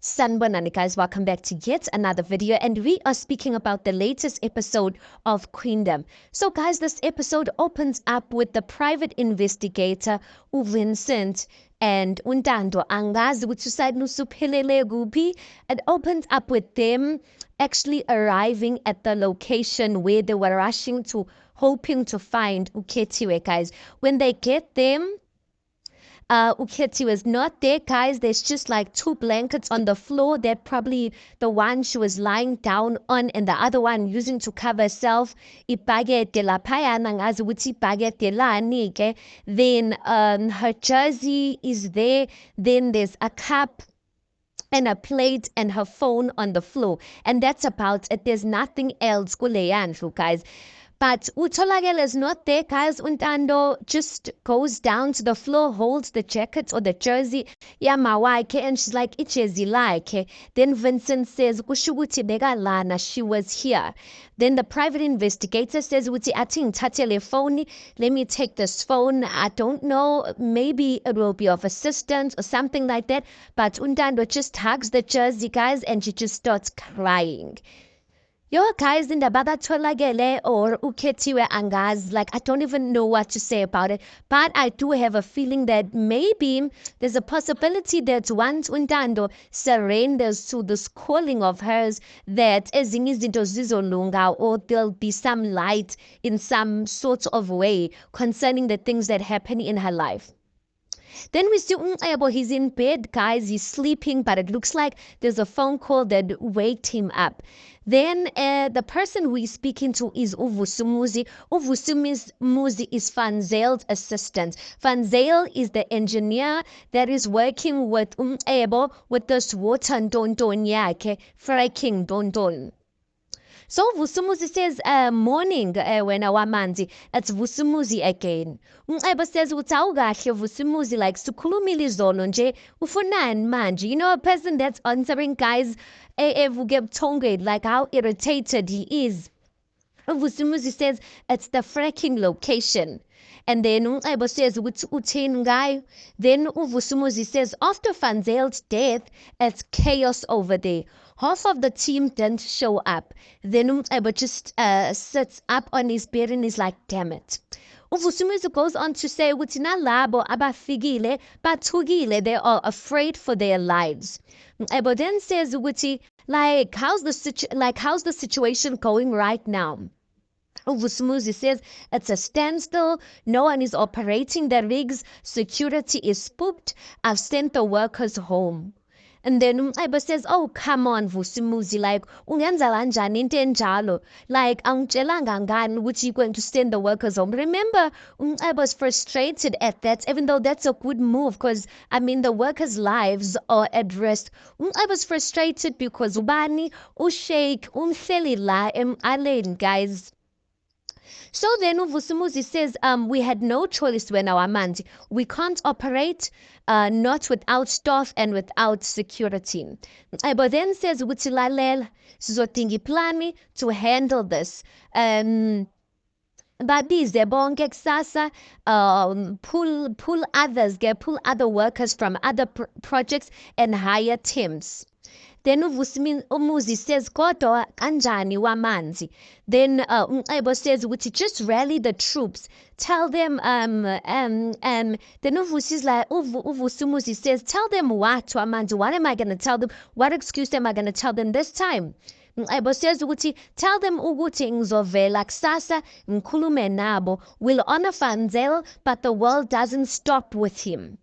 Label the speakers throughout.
Speaker 1: Sanbonani guys, welcome back to yet another video, and we are speaking about the latest episode of Queendom. So guys, this episode opens up with the private investigator Vincent and Untando angazi ukuthi usayini usuphelele kuphi. It opens up with them actually arriving at the location where they were rushing to, hoping to find Ukhethiwe guys. When they get them, Ukhethiwe was not there, guys. There's just like two blankets on the floor. That probably the one she was lying down on, and the other one using to cover herself. Ibhakede laphayana ngazi ukuthi ibhakede lani ke. Then her jersey is there. Then there's a cup and a plate and her phone on the floor, and that's about it. There's nothing else kuleyandlu, guys. But Utolagel is not there, guys. Untando just goes down to the floor, holds the jacket or the jersey. Yeah, mawake, and she's like, ichezi like. Then Vincent says, kushuguti begalana, she was here. Then the private investigator says, Uti ating tatele phone. Let me take this phone. I don't know, maybe it will be of assistance or something like that. But Untando just hugs the jersey, guys, and she just starts crying. Yo guys, in the bagatolagele or Ukhethiwe angaz, like I don't even know what to say about it, but I do have a feeling that maybe there's a possibility that once Untando surrenders to this calling of hers, that ezinye izinto zizolunga, or there'll be some light in some sort of way concerning the things that happen in her life. Then we see Uncebo, he's in bed, guys, he's sleeping, but it looks like there's a phone call that waked him up. Then the person we're speaking to is Uvusumuzi. Uvusumuzi is Fanzel's assistant. Fanzel is the engineer that is working with Uncebo with this water ndondon yakhe, fracking ndondon. So Vusumuzi says, morning, wena wamanzi. It's Vusumuzi again. Uncebo says, utawugahle Vusumuzi, like, sukhulumile izolo nje, ufunani manje. You know, a person that's answering, guys, like how irritated he is. Vusumuzi says, it's the fracking location. And then Uncebo says, uthini ngayo? Then Uvusumuzi says, after Fanzel's death, it's chaos over there. Half of the team didn't show up. Then Uncebo just sits up on his bed and is like, damn it. Uvusumuzi goes on to say, Utina labo abafikile, bathukile, they are afraid for their lives. Uncebo then says, Uti, like, how's the situation going right now? Uvusumuzi says it's a standstill. No one is operating the rigs. Security is spooked. I've sent the workers home. And then Uncebo says, oh, come on, Vusumuzi, like, ungenza kanjani into enjalo? Like, angitshelanga ngani ukuthi you're going to send the workers home. Remember, Uncebo's frustrated at that, even though that's a good move, because, I mean, the workers' lives are at risk. Uncebo's frustrated because ubani, uSheikh, umhleli la em'aleni, guys. So then Uvusumuzi says, we had no choice when our mandi. We can't operate not without staff and without security. But then says, Utilalel, sizodinga iplani to handle this. Babize bonke kusasa, pull other workers from other projects and hire teams. Then Umuzi says, Kodwa kanjani wamanzi. Then Uncebo says, would you just rally the troops? Tell them, then Uvusi's like, Uvusumuzi says, tell them what, wamanzi? What am I going to tell them? What excuse am I going to tell them this time? Uncebo says, Uti, tell them ukuthi ngizovela kusasa ngikhulume nabo. We'll honor Fanzel, but the world doesn't stop with him.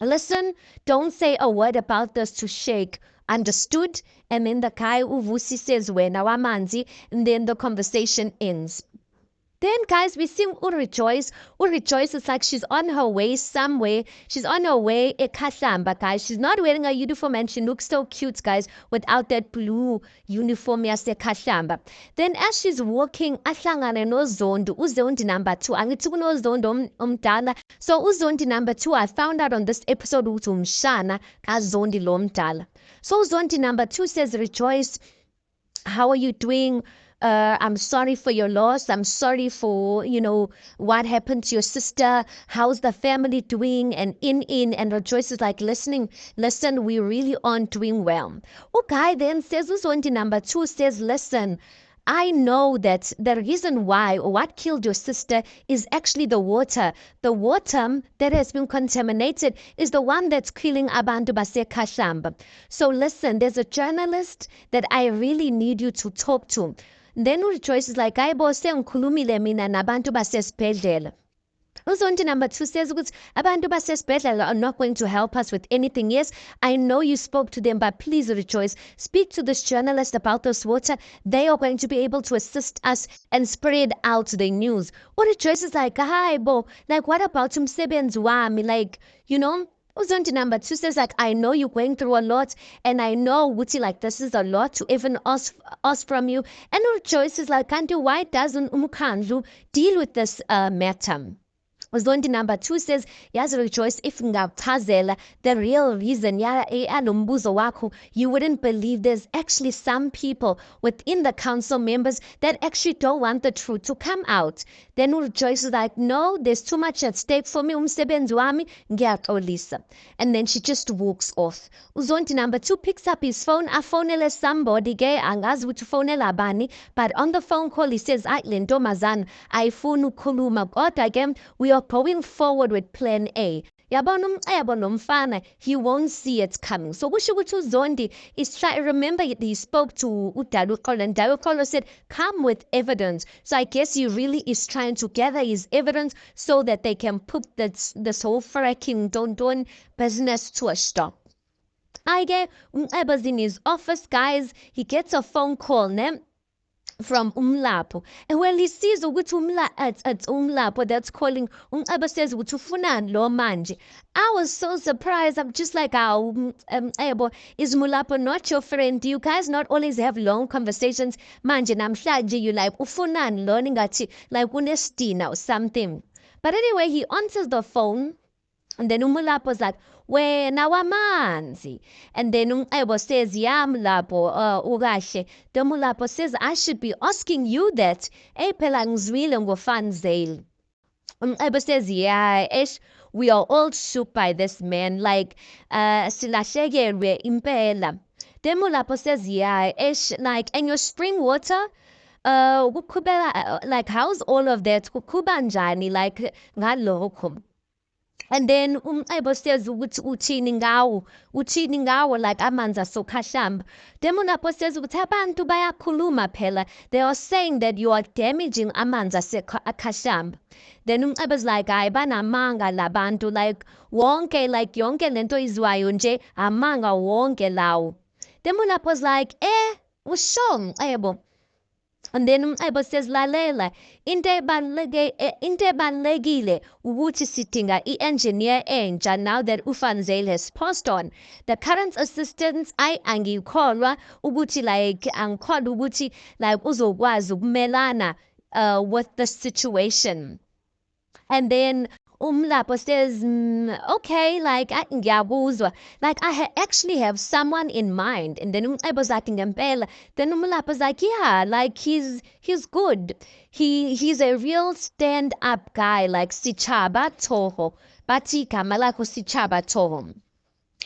Speaker 1: Listen, don't say a word about this to Sheikh. Understood? And then the guy Uvusi says, wena wamanzi, and then the conversation ends. Then, guys, we see Urejoice. Urejoice is like she's on her way somewhere. She's on her way eKhahlamba, guys. She's not wearing a uniform and she looks so cute, guys, without that blue uniform yaseKhahlamba. Then as she's walking, ahlangane noZondi, uZondi number 2. Angithi kunoZondi omdala. So uZondi number 2, I found out on this episode ukuthi umshana kaZondi lo mdala. So Zondi number 2 says, Rejoice, how are you doing? I'm sorry for your loss. I'm sorry for, what happened to your sister. How's the family doing? And and Rejoice is like, listen, we really aren't doing well. Okay, then says Uzondi number 2 says, listen, I know that the reason why or what killed your sister is actually the water. The water that has been contaminated is the one that's killing abantu baseKhashamba. So listen, there's a journalist that I really need you to talk to. Then Rejoice is like, hayi bo sengikhulumile mina nabantu basesibhedlela. Uzondi number 2 says ukuthi abantu basesibhedlela are not going to help us with anything. Yes, I know you spoke to them, but please, Rejoice, speak to this journalist about this water. They are going to be able to assist us and spread out the news. Or Rejoice is like, hi, bo, like, what about umsebenzi wami? Like, Uzondi number 2 says, like, I know you're going through a lot, and I know, Wuti, like, this is a lot to even ask from you. And Rejoice is like, Kanti, why doesn't umkhandlu deal with this matter? Uzondi number 2 says, yazi Rejoice, if ngachazela the real reason yalombuzo wakho, you wouldn't believe there's actually some people within the council members that actually don't want the truth to come out. Then Rejoice is like, no, there's too much at stake for me, umsebenzi wami, ngiyaxolisa. And then she just walks off. Uzondi number 2 picks up his phone, afonele somebody ke, angazi ukuthi ufonela bani, but on the phone call he says, ayi le ntombazana ayifuni ukukhuluma kodwa ke we are going forward with plan A. Yabona umcebo nomfana, he won't see it coming. So kusho ukuthi uZondi is trying, remember he spoke to uDaluxolo and Daluxolo said, come with evidence. So I guess he really is trying to gather his evidence so that they can put this whole fracking don business to a stop. I get umcebo's in his office, guys. He gets a phone call, from Umlapo. And when he sees ukuthi it's Umlapo that's calling, Umcebo says ukuthi ufunani lo manje. I was so surprised. I'm just like, Ebo, is Mulapo not your friend? Do you guys not always have long conversations? Manje namhlanje you like ufunani lo ningathi like unestina or something. But anyway, he answers the phone. And then Umulapo's like, wena wamanzi. And then Umcebo says, yeah, Mulapo, ukahle. Then Mulapo says, I should be asking you that. Phela ngizwile ngoFanzale. Umcebo says, yeah, we are all shook by this man. Like, silahlekelwe impela. Then Mulapo says, yeah, like, and your spring water? Like, how's all of that? Kubanjani, like, ngalokho. And then Umcebo says ukuthi uthini ngawo like amanzi asoKhashamba. Then Mulapo says ukuthi abantu bayakhuluma phela. They are saying that you are damaging amanzi aseKhashamba. Then Umcebo's like, hayi banamanga labantu, like yonke lento izwayo nje amanga wonke lawo. Then Mulapo's like, usho Umcebo. And then Umcebo says, lalela, into ebalulekile ukuthi sidinga i-engineer entsha now that uFanzale has passed on. The current assistants, angikholwa ukuthi like angikholwa ukuthi like uzokwazi ukumelana with the situation. And then Umlapo says, okay, like ngiyakuzwa. Like I actually have someone in mind. And then Umcebo's like ngempela. Then Umlapo's like, yeah, like he's good. He's a real stand-up guy, like Sichaba Toho. Bathi igama lakho Sichaba Toho.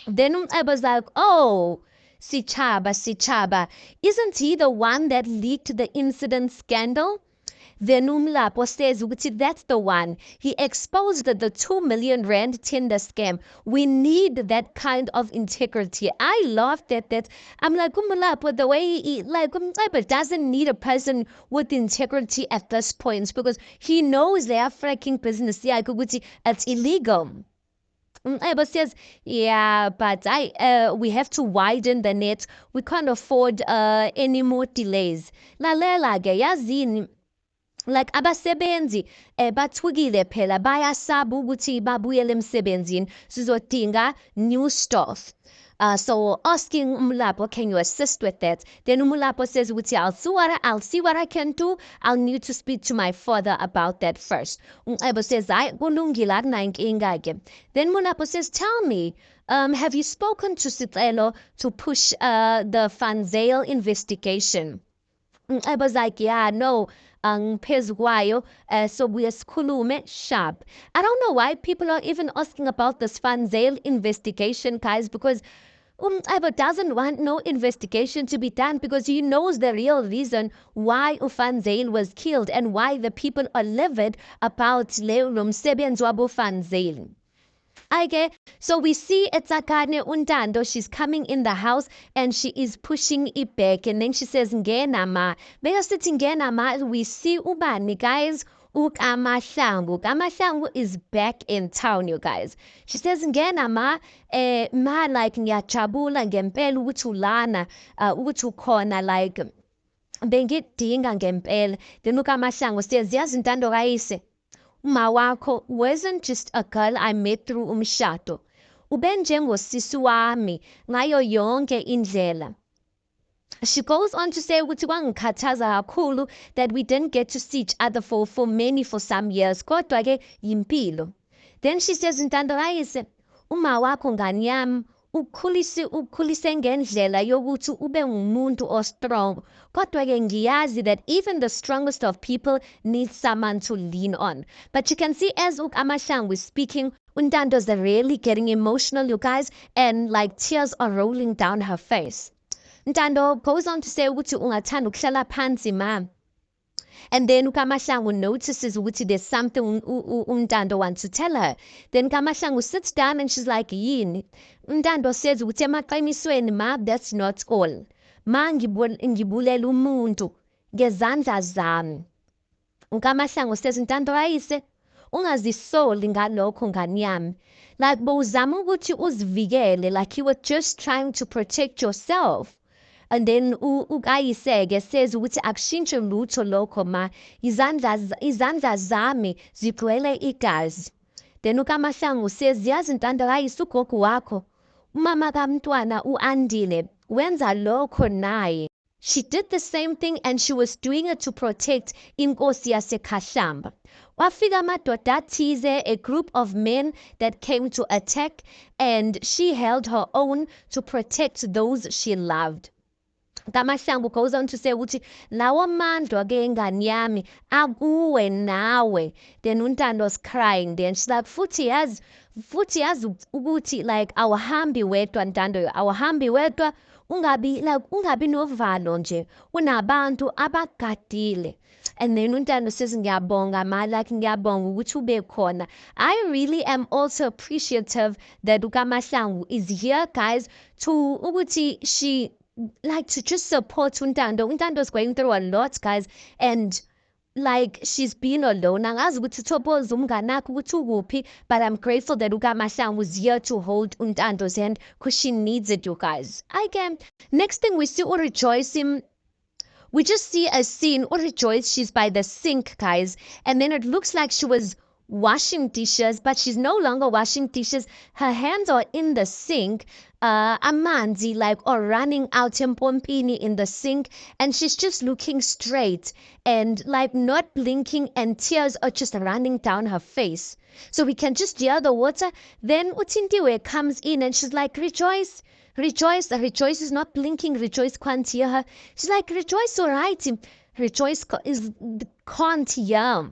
Speaker 1: Then Umcebo's like, oh, Sichaba. Isn't he the one that leaked the incident scandal? Then Umlapo says, that's the one. He exposed the 2 million rand tender scam. We need that kind of integrity. I laughed at that. I'm like, Umlapo, the way he, like, Umlapo doesn't need a person with integrity at this point because he knows they are fracking business. Yeah, it's illegal. Umcebo says, yeah, but we have to widen the net. We can't afford any more delays. Lalela ke yazini. Like abasebenzi bathukile phela bayasaba ukuthi babuyele emsebenzini sizodinga new stuff. So asking Umlapo, can you assist with that? Then Umlapo says, I'll see what I can do. I'll need to speak to my father about that first. Umcebo says, kulungile akunankinga ke. Then Umlapo says, tell me, have you spoken to Sicelo to push the Fanzale investigation? I was like, yeah, no, ngiphezu kwayo, so buye sikhulume sharp. I don't know why people are even asking about this Van Zyl investigation, guys, because Eva doesn't want no investigation to be done because he knows the real reason why Van Zyl was killed and why the people are livid about lo msebenzi wabo Van Zyl. Okay, so we see Etzakane Untando. She's coming in the house and she is pushing it back. And then she says, Ngena ma. Because it's Ngena ma, we see Ubani, guys. Ukamahlangu. Ukamahlangu is back in town, you guys. She says, Ngena ma, ma like ngiyajabula ngempela ukuthi ulana, ukuthi ukhona like bengidinga ngempela. Then ukamahlangu says, yazi Ntando kayise. Mawako wasn't just a girl I met through umshado. Ubenjengosisi wami ngayo yonke indlela. She goes on to say ukuthi kwangikhathaza kakhulu that we didn't get to see each other for some years. Kodwa ke yimpilo. Then she says, Ntando uma wakho ngani yami ukhulise ngendlela yokuthi ube ngumuntu o-strong. Kodwa-ke ngiyazi that even the strongest of people needs someone to lean on. But you can see as Amahlangu was speaking, Untando's really getting emotional, you guys, and like tears are rolling down her face. Ntando goes on to say ukuthi ungathanda ukuhlala phansi ma. And then Kamahlangu notices ukuthi there's something Ntando wants to tell her. Then Kamahlangu sits down and she's like, yini? Ntando says ukuthi emaqinisweni ma, that's not all. Ma ngibulela umuntu ngezandla zami. Kamahlangu says, Ntando kayise, ungazisoli ngalokho ngani yami. Like bowuzama ukuthi uzivikele, like you were just trying to protect yourself. And then ukayiseke says ukuthi akushintshi lutho lokho ma, izandla zami zigcwele igazi. Then ukamahlangu says, yazi Ntando kayise ugogo wakho, umama kamntwana uAndile wenza lokho naye. She did the same thing and she was doing it to protect inkosi yaseKhahlamba. Wafika amadoda athize, a group of men that came to attack, and she held her own to protect those she loved. Kamahlangu goes on to say ukuthi lawo mandla ke ngani yami akuwe nawe. Then Untando's crying. Then she's like futhi yazi ukuthi like awuhambi wedwa Ntando, awuhambi wedwa, ungabi novalo nje, unabantu abagadile. And then Untando says ngiyabonga ma, like ngiyabonga ukuthi ube khona. I really am also appreciative that ukamahlangu is here, guys, to ukuthi she like to just support Untando. Untando's going through a lot, guys, and like she's been alone. Angazi ukuthi Thokoza umnganakho ukuthi ukuphi, but I'm grateful that ukamahlangu was here to hold Untando's hand because she needs it, you guys. Next thing we see Rejoicing. We just see a scene, Rejoice, she's by the sink, guys, and then it looks like she was washing dishes, but she's no longer washing dishes. Her hands are in the sink, amanzi like or running out empompini in the sink, and she's just looking straight and like not blinking, and tears are just running down her face. So we can just hear the water. Then uThintiwe comes in and she's like, Rejoice, Rejoice is not blinking. Rejoice can't hear her. She's like, Rejoice, all right. Rejoice can't hear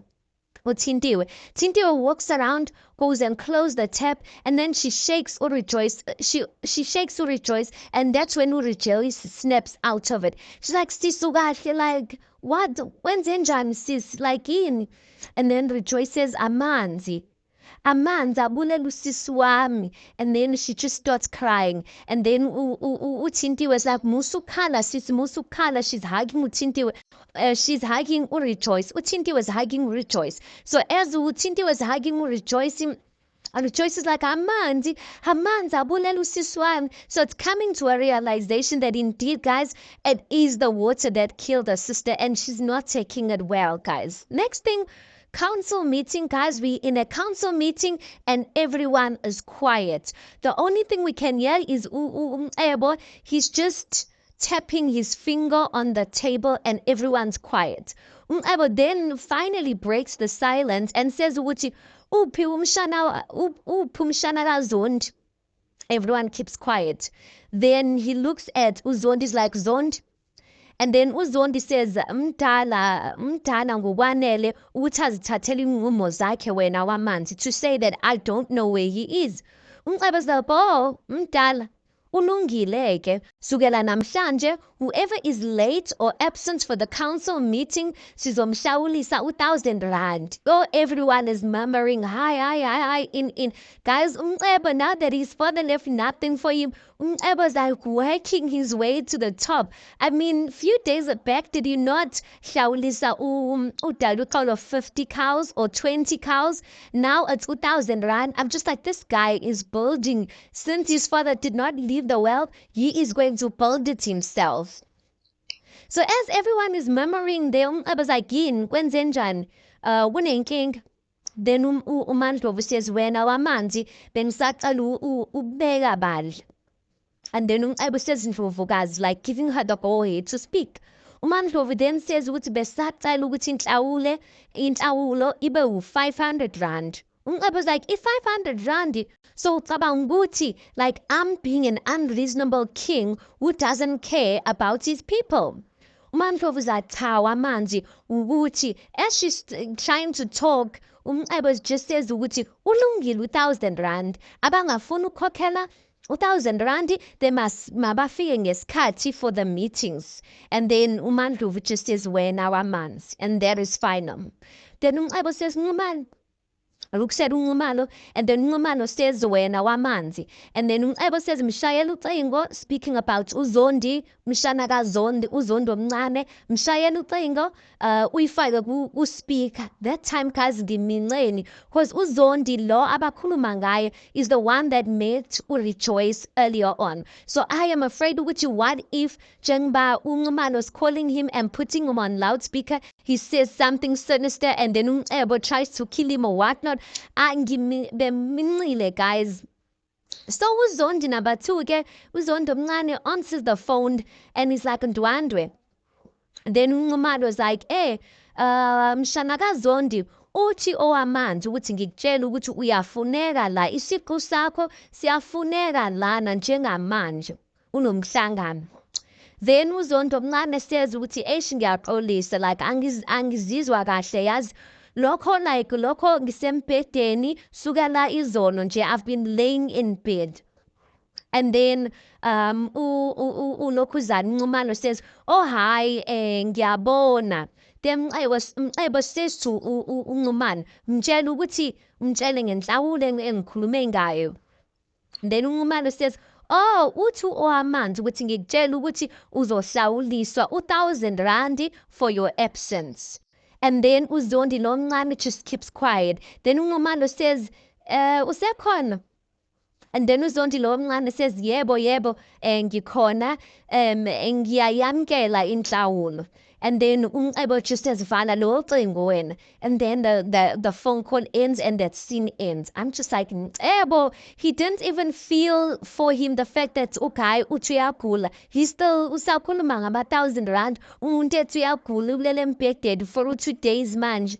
Speaker 1: Thintiwe walks around, goes and closes the tap, and then she shakes Rejoice. She shakes Rejoice, and that's when Rejoice snaps out of it. She's like, Sisugahle, like, what? When's enjani, sis? Like, in. And then Rejoice says, amanzi abulela usisi wami. And then she just starts crying. And then uThintiwe was like, musukhala sis, musukhala. She's hugging uThintiwe. She's hugging Rejoice. uThintiwe was hugging Rejoice. So as uThintiwe was hugging Rejoice, Rejoice is like, amanzi abulela usisi wami. So it's coming to a realization that indeed, guys, it is the water that killed her sister, and she's not taking it well, guys. Next thing, council meeting, guys. We in a council meeting and everyone is quiet. The only thing we can hear is Ebo. He's just tapping his finger on the table and everyone's quiet. Ebo then finally breaks the silence and says ukuthi uphi umshana kaZondi. Everyone keeps quiet. Then he looks at uZondi, is like, Zondi, And then uZondi says, mdala ngokwanele ukuthi azithathele inqumo zakhe wena wamanzi, to say that I don't know where he is. UMcebo says, oh, mdala, ulungile ke. Sukela namhlanje, whoever is late or absent for the council meeting, sizomhlawulisa 1,000 rand. Oh, everyone is murmuring, hi, in. Guys, Umcebo, now that his father left nothing for him, Umcebo's like working his way to the top. I mean, few days back, did you not hlawulisa udala of 50 cows or 20 cows? Now it's 2,000 rand. I'm just like, this guy is building. Since his father did not leave the wealth, he is going to build it himself. So as everyone is murmuring, they was like, yin, kwenzenjani, kunenkinga. Then uMandlovu says, wena wamanzi, bengisacela ubeka badla. And then uMcebo says, Ndlovukazi, like giving her the go-ahead to speak. uMandlovu then says ukuthi besacela ukuthi inhlawulo ibe u-500 rand. UMcebo's like, if 500 rand, so ucabanga ukuthi, like, I'm being an unreasonable king who doesn't care about his people. uMandlovu's like, cha wamanzi, ukuthi, as she's trying to talk, uMcebo just says ukuthi ulungile 1,000 rand, abangafuna ukukhokhela 1,000 rand, they mabafike ngesikhathi for the meetings. And then uMandlovu just says, wena wamanzi, and that is final. Then uMcebo says, Nxumalo. Said uNxumalo, and then uNxumalo says wena wamanzi. And then uMcebo says mshayela ucingo, speaking about uZondi, mshana kaZondi, uZondi omncane, mshayela ucingo, uyifake ku-speaker. That time guys ngiminceni, because uZondi lo abakhuluma ngaye is the one that met uRejoice earlier on. So I am afraid ukuthi what if njengoba uNxumalo is calling him and putting him on loudspeaker, he says something sinister and then uMcebo tries to kill him or whatnot. Bemincile guys. So uZondi number 2 ke, uZondi omncane answers the phone and he's like, Ndwandwe. And then uNxumalo was like, mshana kaZondi, uthi owamanzi ukuthi ngikutshela ukuthi uyafuneka la, isiqu sakho siyafuneka lana njengamanje unomhlangano. Then uZondi omncane says ukuthi ngiyaxolisa, like angizizwa kahle yazi. Lokho ngisembhedeni sukela izolo nje, I've been laying in bed. And then ulokhuzana uNxumalo says, oh hi, ngiyabona. Then Mcebo says to uNxumalo, mtshele ngenhlawulo engikhulume ngayo. Then uNxumalo says, oh, uthi owamanzi ukuthi ngikutshela ukuthi uzohlawuliswa 1,000 rand for your absence. And then uZondi lo mncane just keeps quiet. Then uNxumalo says, usekhona? And then uZondi lo mncane says, yebo, ngikhona, ngiyayamkela inhlawulo. And then uMcebo just says, vala lo cingo wena. And then the phone call ends and that scene ends. I'm just like, Mcebo, he didn't even feel for him the fact that, okay, uthi uyagula. He still usakhuluma ngama 1,000 rand. Umuntu ethi uyagula ulele embhedeni for 2 days manje.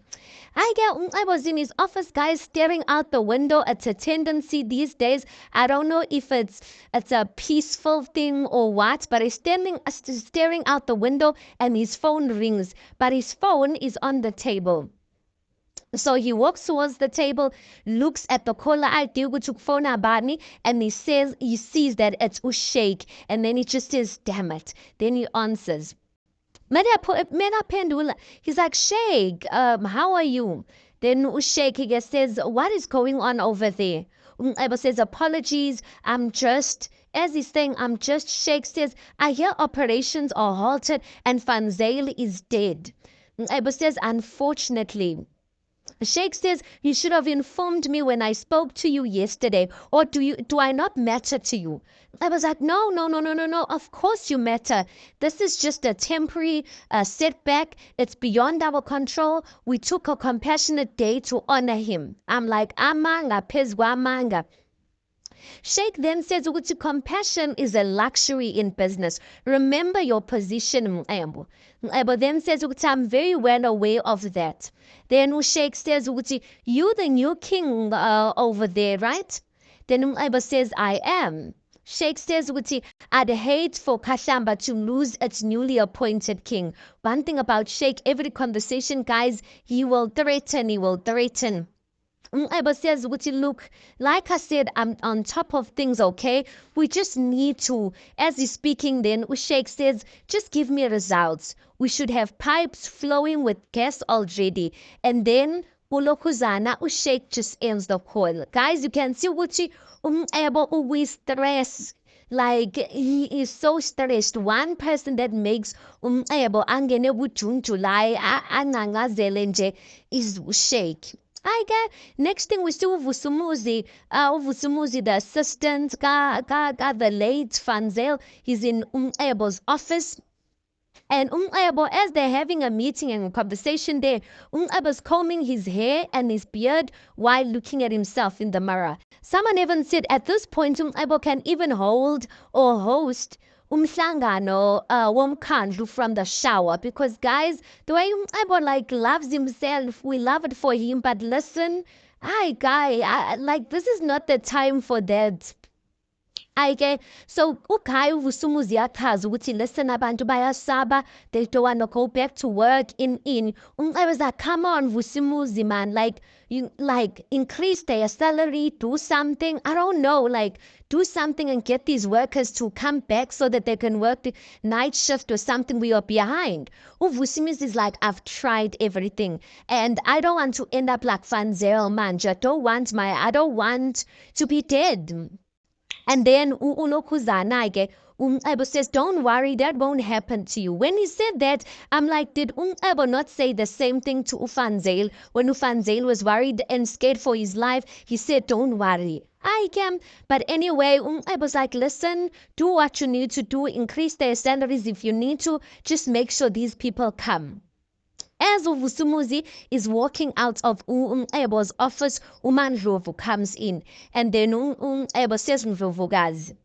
Speaker 1: I get Mcebo's in his office, guys, staring out the window. It's a tendency these days. I don't know if it's a peaceful thing or what, but he's staring out the window and his phone rings. But his phone is on the table. So he walks towards the table, looks at the caller ID, which took phone abani, and he sees that it's uShake, and then he just says, damn it. Then he answers. Mena pendula. He's like, Shake, how are you? Then uShake, he says, what is going on over there? Mcebo says, apologies, as he's saying, Shake says, I hear operations are halted and Fanzale is dead. Mcebo says, unfortunately. Shake says, you should have informed me when I spoke to you yesterday, or do I not matter to you? I was like, no, of course you matter. This is just a temporary setback. It's beyond our control. We took a compassionate day to honor him. I'm like, amanga, pezwa manga. Shake then says, compassion is a luxury in business. Remember your position, Mcebo. Mcebo then says, I'm very well aware of that. Then Shake says, you the new king over there, right? Then Mcebo says, I am. Sheikh says, Wuti, I'd hate for Kashamba to lose its newly appointed king. One thing about Sheikh, every conversation, guys, he will threaten, he will threaten. Eba says, Wuti, look, like I said, I'm on top of things, okay? We just need to, as he's speaking then, Sheikh says, just give me results. We should have pipes flowing with gas already. And then, Ulokuzana, Sheikh just ends the call. Guys, you can see Wuti, Eba always stress. Like he is so stressed. One person that makes Eba angene bujun July angangazele nje is Sheikh. I get next thing we see Uvusumuzi, the assistant, the late Fanzel. He's in Ebo's office. And Ebo, as they're having a meeting and a conversation there, Ebo's combing his hair and his beard while looking at himself in the mirror. Someone even said at this point, Ebo can even hold or host umhlangano womkhandlu from the shower, because guys, the way Ebo like loves himself, we love it for him, but listen, like this is not the time for that. Okay, so ukhaya uvusumuzi yachaza ukuthi listen, abantu bayasaba, they don't want to go back to work in I was like, come on Vusumuzi, man, like you like increase their salary, do something, I don't know, like do something and get these workers to come back so that they can work the night shift or something. We are behind. Uvusumuzi is like, I've tried everything and I don't want to end up like Fanzel Manja. I don't want to be dead. And then Ulokuzana Ebo says, don't worry, that won't happen to you. When he said that, I'm like, did Ebo not say the same thing to Ufanzel? When Ufanzel was worried and scared for his life, he said, don't worry. I can. But anyway, Ebo's like, listen, do what you need to do, increase their salaries if you need to, just make sure these people come. As Uvusumuzi is walking out of Ebo's office, uMandlovu comes in. And then Ebo says, Ndlovukazi.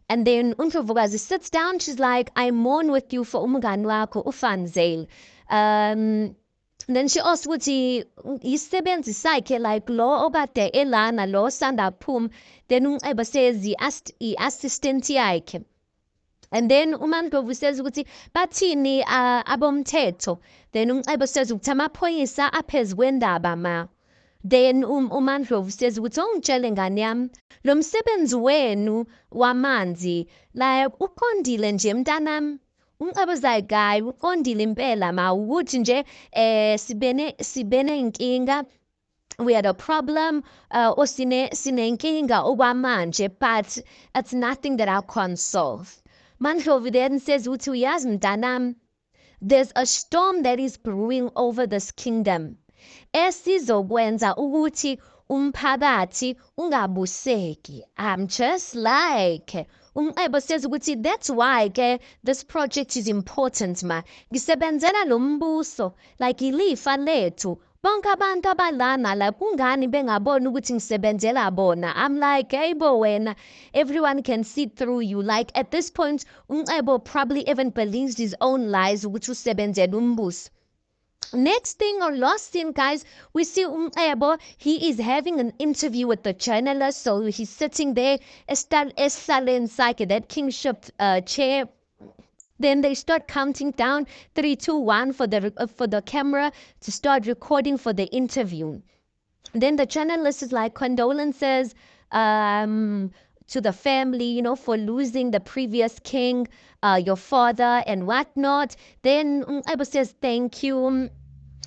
Speaker 1: And then Ndlovukazi sits down. She's like, I mourn with you for umngani wakho uFanzel. Then she asks ukuthi isisebenzi sakhe, like lo obade elana lo sanda phum. Then Ebo says i-assistant yakhe. And then uMandlovu says ukuthi bathini abomthetho. Then Ebo says ukuthi amaphoyisa aphezu kwendaba ma. Then uMandlovu says ukuthi ongitshele ngane yami, lo msebenzi wenu wamanzi like uqondile nje mntanami. Ebo's like, guy, uqondile impela ma, ukuthi nje sibene inkinga. We had a problem, or sinenkinga okwamanje, but it's nothing that I can't solve. Mandlovu then says, uthi uyazi mntanami, there's a storm that is brewing over this kingdom. Esizokwenza ukuthi umphakathi ungabuseki. I'm just like, Ebo says ukuthi that's why this project is important ma. Ngisebenzela lo mbuso like ilifa lethu. Bonke abantu abalana la kungani bengabona ukuthi ngisebenzela bona. I'm like, hey bo wena, everyone can see through you. Like at this point, Ebo probably even believes his own lies ukuthi usebenzela umbuso. Next thing or last thing, guys, we see Ebo. He is having an interview with the journalist. So he's sitting there, inside that kingship chair. Then they start counting down 3, 2, 1 for the camera to start recording for the interview. Then the journalist is like, condolences to the family, for losing the previous king, your father and whatnot. Then Ebo says, thank you.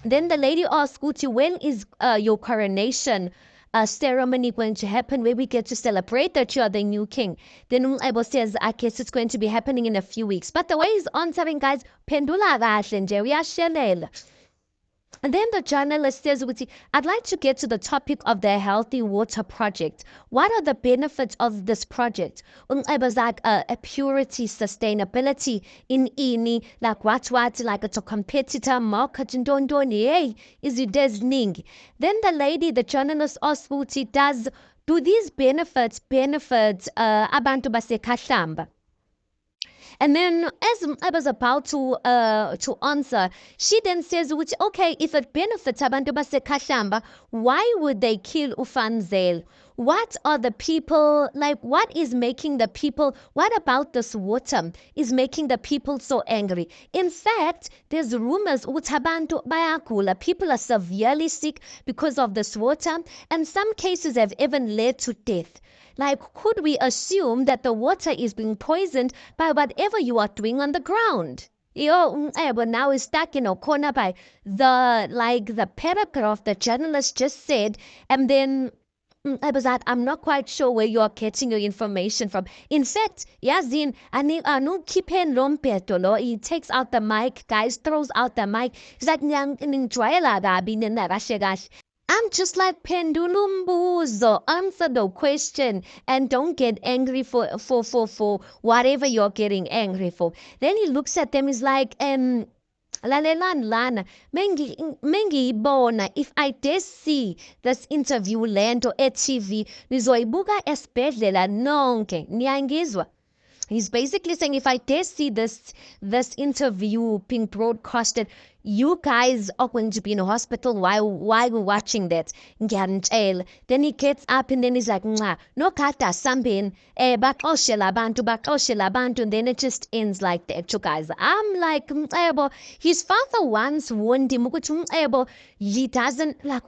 Speaker 1: Then the lady asks Uti, when is your coronation ceremony going to happen, where we get to celebrate that you are the new king? Then Ebo says, I guess it's going to be happening in a few weeks. But the way he's answering, guys, pendula kahle nje, uyashelela. And then the journalist says, I'd like to get to the topic of the Healthy Water Project. What are the benefits of this project? Ebo's like a purity, sustainability in ini, like what, like it's a competitor market and don't hey, is it desning? Then the journalist asks, do these benefits abantu baseKahlamba? And then as I was about to answer, she then says, okay, if it benefits abantu baseKahlamba, why would they kill uFanzel? what are the people, like what is making the people, what about this water is making the people so angry? In fact, there's rumors ukuthi abantu bayagula, people are severely sick because of this water, and some cases have even led to death. Like, could we assume that the water is being poisoned by whatever you are doing on the ground? But now is stuck in a corner by the paragraph the journalist just said, and then I was like, I'm not quite sure where you're getting your information from. In fact, Yazin, anu kipen lompetolo, he takes out the mic, guys, throws out the mic. He's like, I'm just like pendulum buzo. Answer the question and don't get angry for whatever you're getting angry for. Then he looks at them, he's like, lalelani lana mengiyibona, if I dare see this interview lento e-TV nizoyibuka esibhedlela nonke, niyangizwa? He's basically saying, if I dare see this interview being broadcasted, you guys are going to be in a hospital while we're watching that. Then he gets up and then he's like, no kata sambin, bakoshela bantu, and then it just ends like that, you guys. I'm like, his father once warned him, he doesn't like,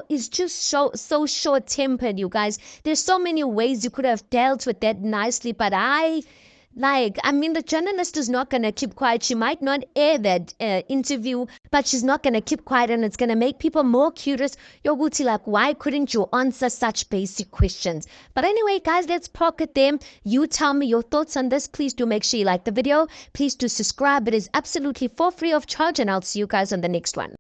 Speaker 1: he's just so short-tempered, you guys. There's so many ways you could have dealt with that nicely, but the journalist is not going to keep quiet. She might not air that interview, but she's not going to keep quiet, and it's going to make people more curious. Yoguti, like, why couldn't you answer such basic questions? But anyway, guys, let's pocket them. You tell me your thoughts on this. Please do make sure you like the video. Please do subscribe. It is absolutely for free of charge, and I'll see you guys on the next one.